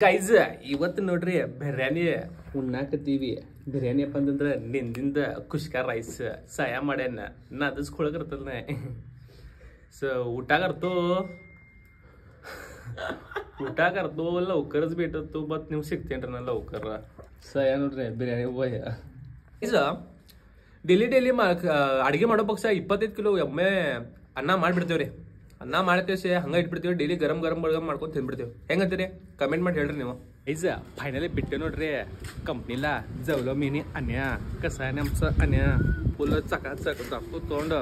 Guys ಇವತ್ತು ನೋಡ್ರಿ ಬಿರಿಯಾನಿ ಉಣ್ಣಾಕತ್ತೀವಿ. ಬಿರಿಯಾನಿ ಅಪ್ಪ ಅಂತಂದ್ರೆ ನಿಂದಿಂದ ಕುಷ್ಕ ರೈಸ್ ಸಹಾಯ ಮಾಡ್ಯಾನ ನದಸ್ಕೊಳಕರ್ತದ. ಸೊ ಊಟ करतो लवकरच भेटतो बट ನೀವು ಸಿಗ್ತೇನ್ರಿ ನಾನು ಲವಕರ ಸಹಾಯ ನೋಡ್ರಿ ಬಿರಿಯಾನಿ ಬಾಯ್. ಈಗ ಡೈಲಿ ಅಡಿಗೆ ಮಾಡೋ ಪಕ್ಷ 25 ಕಿಲೋ ಒಮ್ಮೆ ಅನ್ನ ಮಾಡಿಬಿಡ್ತೇವ್ರಿ. ಅನ್ನ ಮಾಡ್ತೇವೆ ಹಂಗ ಇಟ್ಬಿಡ್ತೀವಿ. ಡೈಲಿ ಗರಂ ಮಾಡ್ಕೊಂಡು ತಿಂದ್ಬಿಡ್ತೇವೆ. ಹೆಂಗಂತೀರಿ ಕಮೆಂಟ್ ಮಾಡಿ ಹೇಳ್ರಿ ನೀವು. ಐಸ फायनली भेटते ನೋಡ್ರಿ कंपनीला जवळ मिनी अन्या कसा आहे आमचं अन्या फुल चकाचक जातो तोंड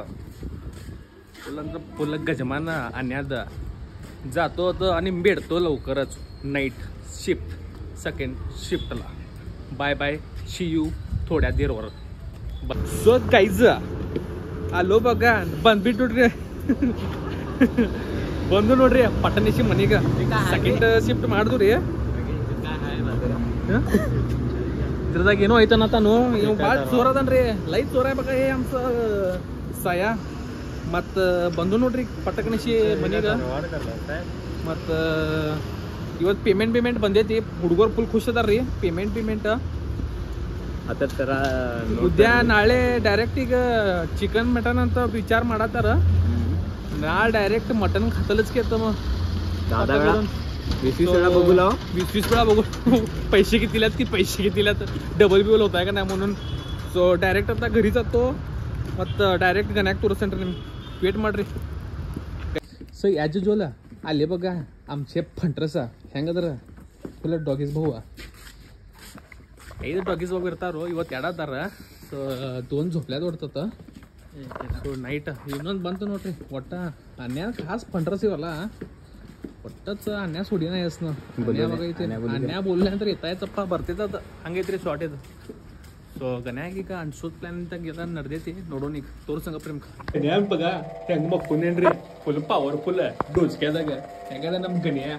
फुल गजमान अन्याद जातो आणि भेटतो लवकरच नाईट शिफ्ट सेकंड शिफ्टला. बाय बाय सी यू थोड्या देरवर. सो गाईज आलो बघा ಬಂದ್ಬಿಟ್ಟು ನೋಡ್ರಿ ಬಂದು ನೋಡ್ರಿ ಪಟ್ಟಣಿಸಿ ಮನೆಗೆ ಸೆಕೆಂಡ್ ಶಿಫ್ಟ್ ಮಾಡಿದ್ರಿ. ಇದ್ರದಾಗ ಏನೋ ಐತನ ತಾನು ಇವ್ ಭಾಳ ಚೋರ ಅದನ್ರಿ ಲೈಟ್ ಚೋರ ಬಗ ಏ ಆಮच ಸಾಯ ಮತ್ತ ಬಂದು ನೋಡ್ರಿ ಪಟ್ಟಕಣಿಸಿ ಮನೆಗೆ. ಮತ್ತ ಇವತ್ತು ಪೇಮೆಂಟ್ ಬಂದೈತಿ. ಹುಡುಗರು ಫುಲ್ ಖುಷ್ ಅದಾರ್ರಿ. ಪೇಮೆಂಟ್ ಉದ್ಯಾ ನಾಳೆ ಡೈರೆಕ್ಟ್ ಈಗ ಚಿಕನ್ ಮಟನ್ ಅಂತ विचार ಮಾಡತ್ತಾರ. नाळ डायरेक्ट मटन खातलच की आता. मग 20 वेळा बघू पैसे कितीलात डबल बिल होत आहे का नाही म्हणून. सो डायरेक्ट आता घरी जातो मत डायरेक्ट गण्याक टूर सेंटर वेट ಮಾಡ್ರಿ. ಸೊ ಯಾಜ್ ಜೋಲ ಅಲ್ಲಿ बघा आमचे फंट्रसा ಹೆಂಗದರ ಫುಲ್ ಡಾಗೀಸ್ ಭಾವ 5 ಡಾಗೀಸ್ ಭಾವ ಇರ್ತಾರೋ. ಇವತ್ತು ಎಡದಾರ. ಸೊ 2 झोपल्यात ಓಡ್ತತ. सो नाईट ಇನ್ನೊಂದು ಬಂತು ನೋಡ್ರಿ. ಒಟ್ಟ ಅನ್ಯ खास फंट्रस ಇವಲ್ಲ ಒಟ್ಟच ಅನ್ಯ सोडी नाही असणं. ಅನ್ಯ बोलल्यानंतर येतायचप्पा ಬರ್ತೈತದ ಹಂಗೈತ್ರಿ ಶಾರ್ಟ್ ಇದು. ಸೊ ಗನ್ಯಾಗೀಗ ಅನ್ಸೋದ್ ಪ್ಲಾನ್ ಅಂತ ಎಲ್ಲ ನಡೆದೈತಿ. ನೋಡೋಣ ಈಗ ತೋರ್ಸಂಗ ಪ್ರೇಮ್ ಗನ್ಯಾ ಬಗ ಹೆಂಗ್ ಮಕ್ಕೊಂದೇನ್ರಿ ಫುಲ್ ಪವರ್ಫುಲ್ ಡೋಜ್ಕ್ಯಾದಾಗ ಹೆಂಗದ ನಮ್ ಗನ್ಯಾ.